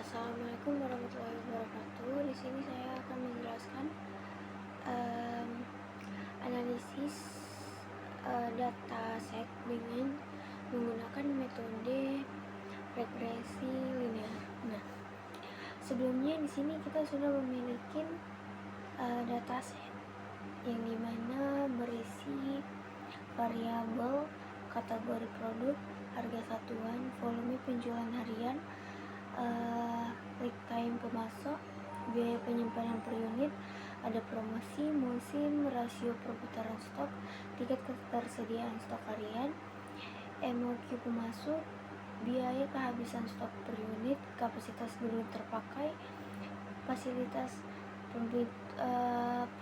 Assalamualaikum warahmatullahi wabarakatuh. Di sini saya akan menjelaskan em, analisis data set dengan menggunakan metode regresi linear. Nah, sebelumnya di sini kita sudah memiliki data set yang dimana berisi variabel, kategori produk, harga satuan, volume penjualan harian, lead time pemasok, biaya penyimpanan per unit, ada promosi, musim, rasio perputaran stok, tingkat ketersediaan stok harian, MOQ pemasok, biaya kehabisan stok per unit, kapasitas belum terpakai, fasilitas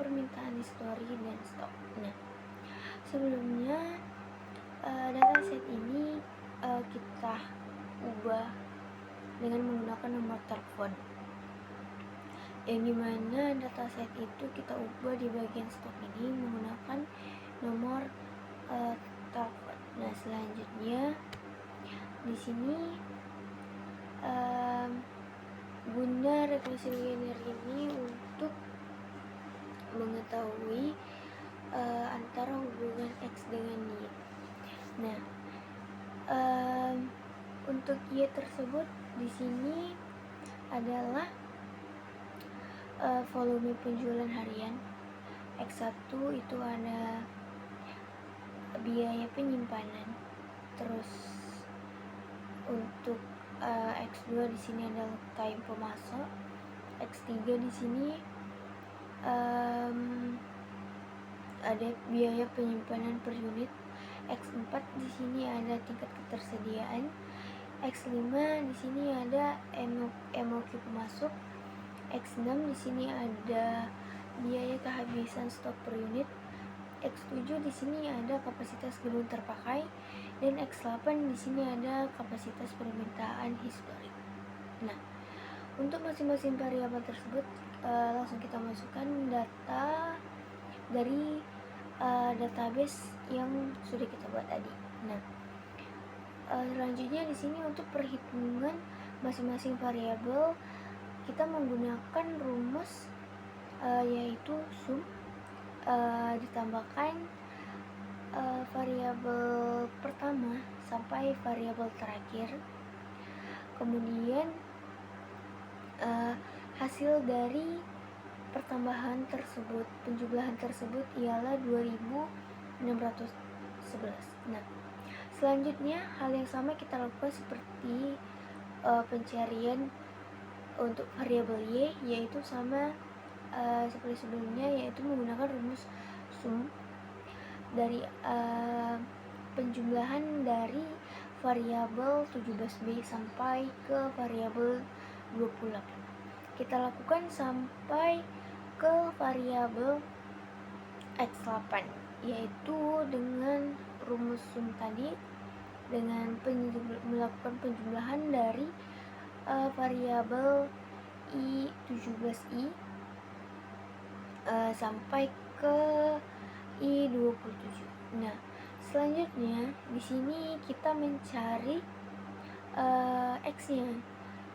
permintaan histori dan stok. Nah, sebelumnya data set ini kita ubah dengan menggunakan nomor telepon, yang dimana dataset itu kita ubah di bagian stok ini menggunakan nomor telepon. Nah, selanjutnya di sini guna regresi linear ini untuk mengetahui antara hubungan X dengan Y. Nah, untuk Y tersebut di sini adalah volume penjualan harian. X1 itu ada biaya penyimpanan. Terus untuk X2 di sini ada time pemasok. X3 di sini ada biaya penyimpanan per unit. X4 di sini ada tingkat ketersediaan. X5 di sini ada MOQ pemasok. X6 di sini ada biaya kehabisan stok per unit. X7 di sini ada kapasitas belum terpakai, dan X8 di sini ada kapasitas permintaan historik. Nah, untuk masing-masing variabel tersebut langsung kita masukkan data dari database yang sudah kita buat tadi. Nah, selanjutnya di sini untuk perhitungan masing-masing variabel kita menggunakan rumus yaitu sum ditambahkan variabel pertama sampai variabel terakhir, kemudian hasil dari pertambahan tersebut, penjumlahan tersebut ialah 2611. Nah, selanjutnya hal yang sama kita lakukan seperti pencarian untuk variabel Y, yaitu sama seperti sebelumnya, yaitu menggunakan rumus sum dari penjumlahan dari variabel 17B sampai ke variabel 28. Kita lakukan sampai ke variabel X8, yaitu dengan rumus sum tadi, dengan melakukan penjumlahan dari variabel I17I sampai ke I27. Nah, selanjutnya di sini kita mencari X-nya,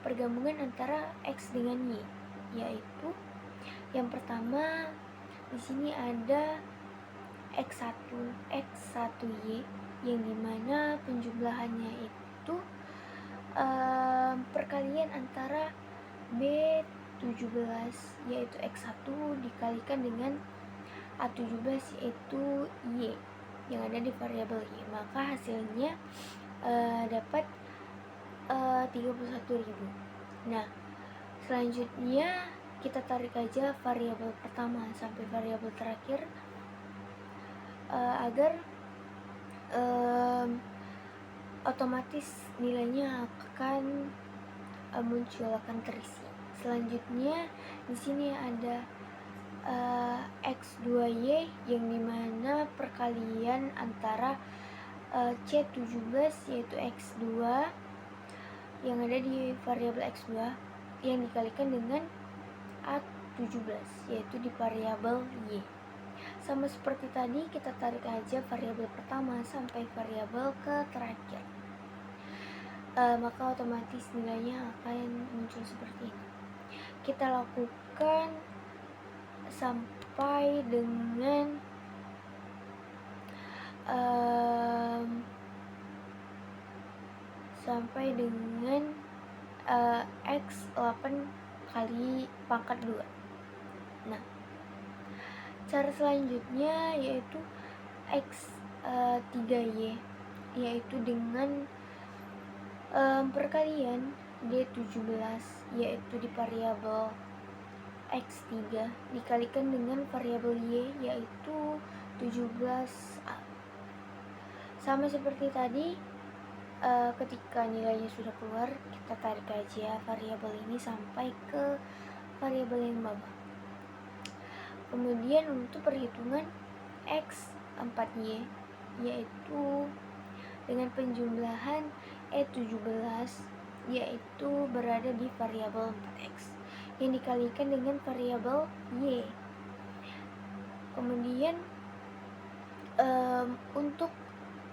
pergabungan antara X dengan Y, yaitu yang pertama di sini ada X1, X1Y, yang dimana penjumlahannya itu perkalian antara B17 yaitu X1 dikalikan dengan A17 yaitu Y yang ada di variabel Y, maka hasilnya dapat 31.000. Nah, selanjutnya kita tarik aja variabel pertama sampai variabel terakhir agar otomatis nilainya akan muncul, akan terisi. Selanjutnya di sini ada X2Y yang dimana perkalian antara C17 yaitu X2 yang ada di variabel X2 yang dikalikan dengan A17 yaitu di variabel Y. Sama seperti tadi, kita tarik aja variabel pertama sampai variabel ke terakhir. maka otomatis nilainya akan muncul seperti ini. Kita lakukan sampai dengan X 8 kali pangkat 2. Nah, cara selanjutnya yaitu X 3Y, yaitu dengan perkalian D17, yaitu di variabel X3 dikalikan dengan variabel Y, yaitu 17A. Sama seperti tadi, ketika nilainya sudah keluar, kita tarik aja variabel ini sampai ke variabel yang bawah. Kemudian untuk perhitungan X4Y, yaitu dengan penjumlahan E17, yaitu berada di variabel 4X yang dikalikan dengan variabel Y. Kemudian untuk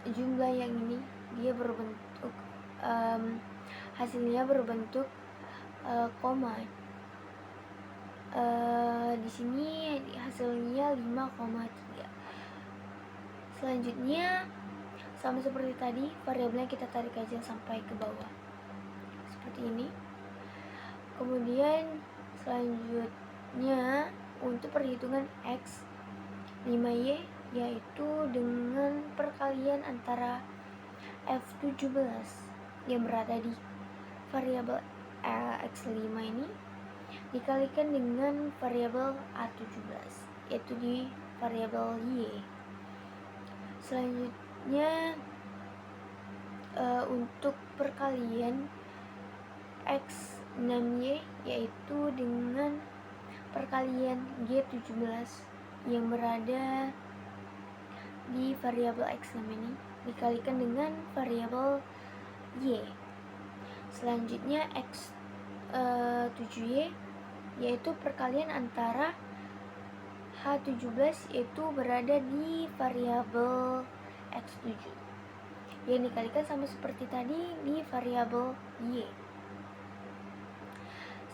jumlah yang ini dia berbentuk hasilnya berbentuk koma. Di sini hasilnya 5,3. Selanjutnya sama seperti tadi, variabelnya kita tarik aja sampai ke bawah seperti ini. Kemudian selanjutnya untuk perhitungan X 5Y, yaitu dengan perkalian antara F17 yang berada di variabel X5 ini dikalikan dengan variabel A17, yaitu di variabel Y. Selanjutnya untuk perkalian X6Y, yaitu dengan perkalian G17 yang berada di variabel X6 ini dikalikan dengan variabel Y. Selanjutnya X7Y, yaitu perkalian antara H17, yaitu berada di variabel X7 yang dikalikan sama seperti tadi di variabel Y.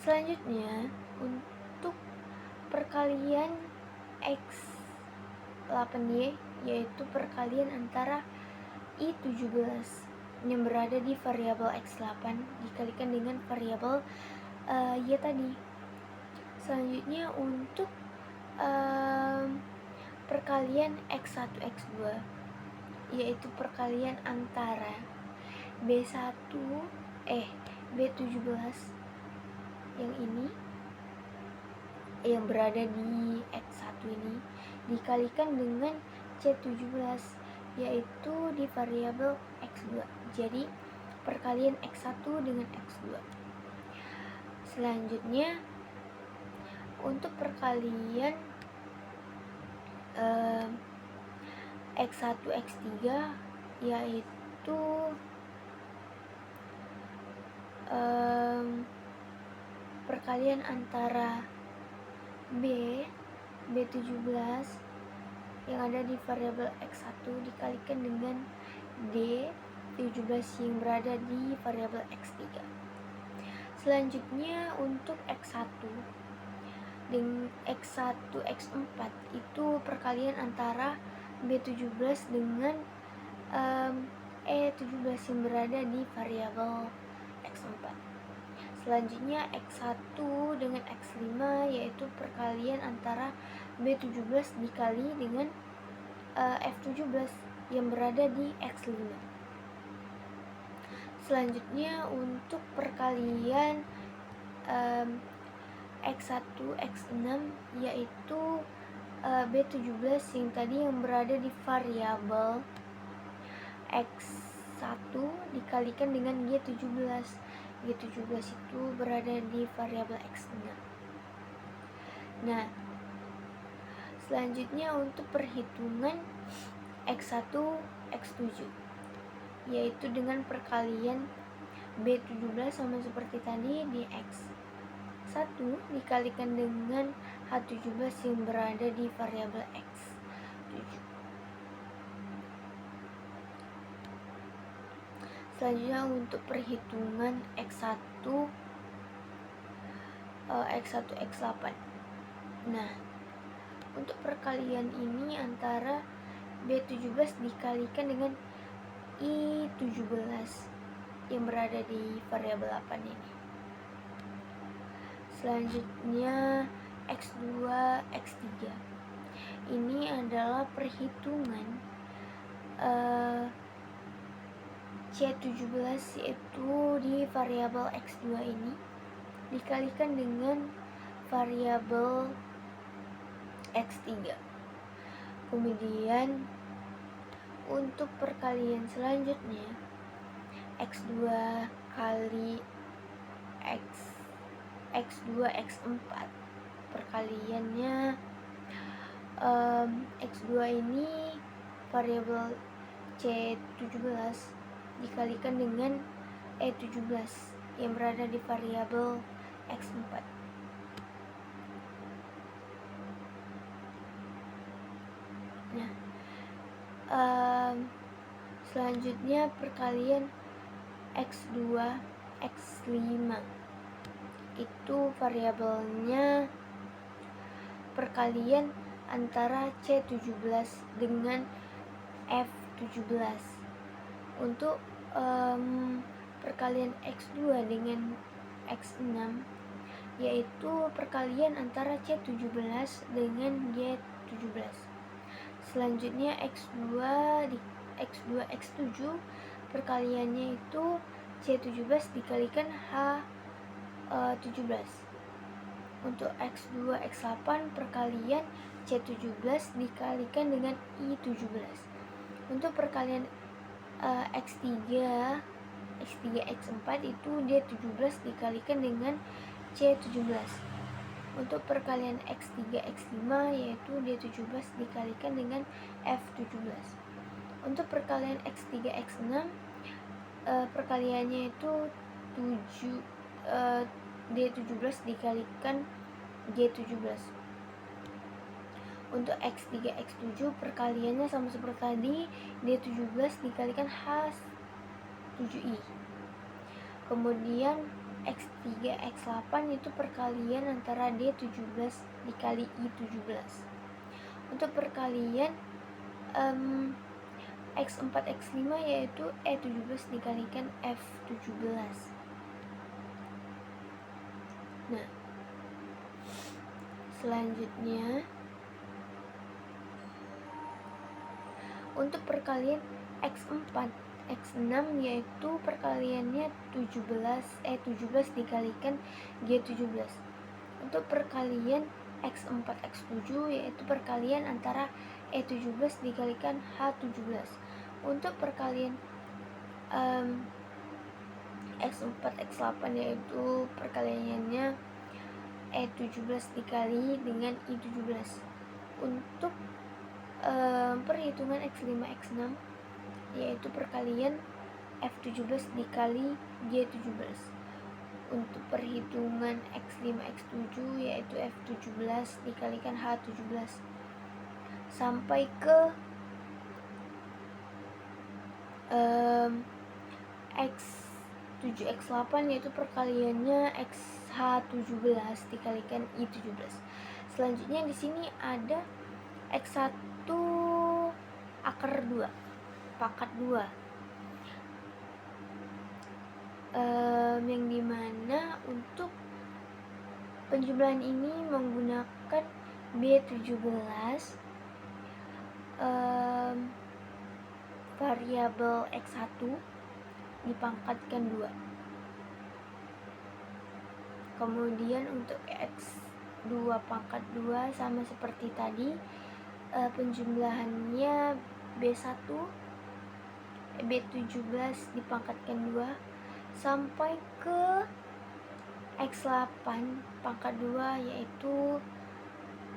Selanjutnya untuk perkalian X8Y, yaitu perkalian antara I17 yang berada di variabel X8 dikalikan dengan variabel Y tadi. Selanjutnya untuk perkalian X1 X2, yaitu perkalian antara B17 yang ini yang berada di X1 ini dikalikan dengan C17, yaitu di variabel X2. Jadi perkalian X1 dengan X2. Selanjutnya untuk perkalian X1 X3, yaitu perkalian antara B17 yang ada di variabel X1 dikalikan dengan D17 yang berada di variabel X3. Selanjutnya untuk X1 dengan X1 X4 itu perkalian antara B17 dengan E17 yang berada di variabel X4. Selanjutnya X1 dengan X5, yaitu perkalian antara B17 dikali dengan F17 yang berada di X5. Selanjutnya untuk perkalian X1 X6, yaitu B17 yang tadi yang berada di variabel X1 dikalikan dengan G17. G17 itu berada di variabel X6. Nah, selanjutnya untuk perhitungan X1 X7, yaitu dengan perkalian B17 sama seperti tadi di X1 dikalikan dengan H17 yang berada di variabel X7. Selanjutnya untuk perhitungan X1, X1, X8. Nah, untuk perkalian ini antara B17 dikalikan dengan I17 yang berada di variabel 8 ini. Selanjutnya X2, X3. Ini adalah perhitungan C17 yaitu di variabel X2 ini dikalikan dengan variabel X3. Kemudian untuk perkalian selanjutnya X2 kali X2 X4. Perkaliannya X2 ini variabel C17 dikalikan dengan E17 yang berada di variabel X4. Nah, selanjutnya perkalian X2 X5. Itu variabelnya perkalian antara C17 dengan F17. Untuk perkalian X2 dengan X6 yaitu perkalian antara C17 dengan G17. Selanjutnya X2 X7 perkaliannya itu C17 dikalikan H17. Untuk X2 X8 perkalian C17 dikalikan dengan I17. Untuk perkalian X3 X4 itu D17 dikalikan dengan C17. Untuk perkalian X3 X5 yaitu D17 dikalikan dengan F17. Untuk perkalian X3 X6 perkaliannya itu D17 dikalikan G17. Untuk X3 X7 perkaliannya sama seperti tadi, D17 dikalikan H7I. Kemudian X3 X8 itu perkalian antara D17 dikali I17. Untuk perkalian X4 X5 yaitu E17 dikalikan F17. Nah, selanjutnya untuk perkalian X4 X6 yaitu perkaliannya 17 dikalikan G17. Untuk perkalian X4 X7 yaitu perkalian antara E17 dikalikan H17. Untuk perkalian X4 X8 yaitu perkaliannya E17 dikali dengan I17. Untuk perhitungan X5 X6 yaitu perkalian F17 dikali G17. Untuk perhitungan X5 X7 yaitu F17 dikalikan H17 sampai ke X7 X8 yaitu perkaliannya XH17 dikalikan I17. Selanjutnya di sini ada X1 akar 2 pangkat 2 yang dimana untuk penjumlahan ini menggunakan B17 variabel X1 dipangkatkan 2. Kemudian untuk X2 pangkat 2 sama seperti tadi, penjumlahannya B1 B17 dipangkatkan 2 sampai ke X8 pangkat 2 yaitu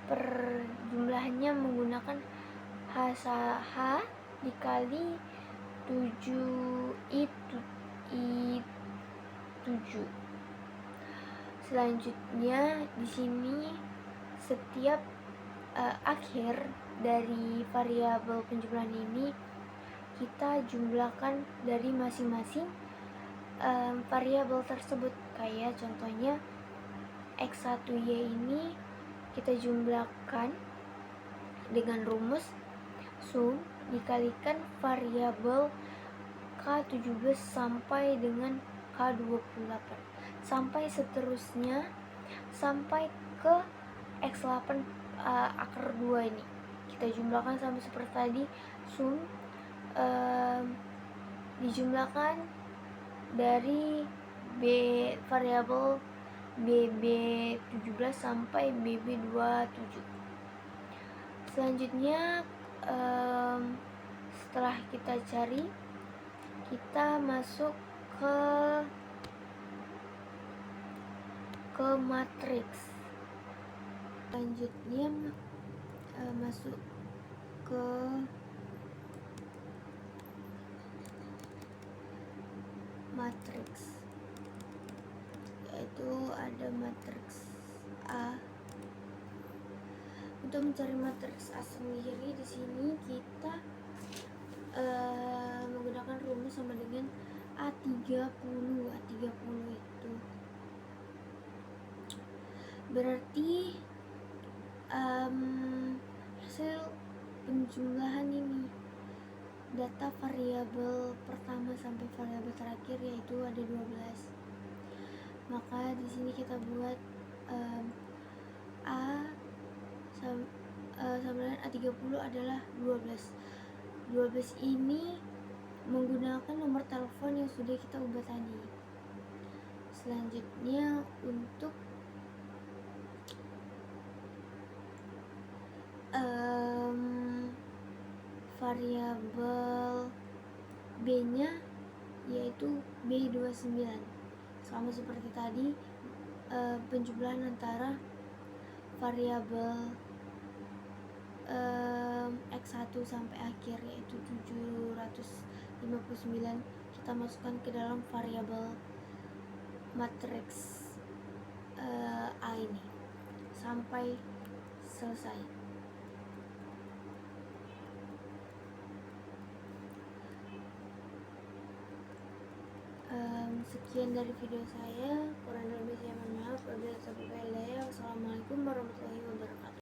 perjumlahannya menggunakan H dikali 7I7. Selanjutnya di sini setiap akhir dari variabel penjumlahan ini kita jumlahkan dari masing-masing variabel tersebut. Kayak contohnya X1Y ini kita jumlahkan dengan rumus sum dikalikan variabel K17 sampai dengan K28 sampai seterusnya sampai ke X8 akar 2 ini. Kita jumlahkan sama seperti tadi, sum dijumlahkan dari variabel BB17 sampai BB27. Selanjutnya setelah kita cari, kita masuk ke matriks. Selanjutnya masuk ke matriks, yaitu ada matriks A. Untuk mencari matriks A sendiri, di sini kita menggunakan rumus sama dengan A30. A30 itu berarti hasil penjumlahan ini data variabel pertama sampai variabel terakhir, yaitu ada 12. Maka di sini kita buat A sama dengan A30 adalah 12. 12 ini menggunakan nomor telepon yang sudah kita ubah tadi. Selanjutnya untuk variabel B-nya yaitu B29. Sama seperti tadi, penjumlahan antara variabel X1 sampai akhir yaitu 759 kita masukkan ke dalam variabel matriks A ini sampai selesai. Sekian dari video saya, kurang lebih saya mohon maaf. Wabillahi taufiq wal hidayah. Wassalamualaikum warahmatullahi wabarakatuh.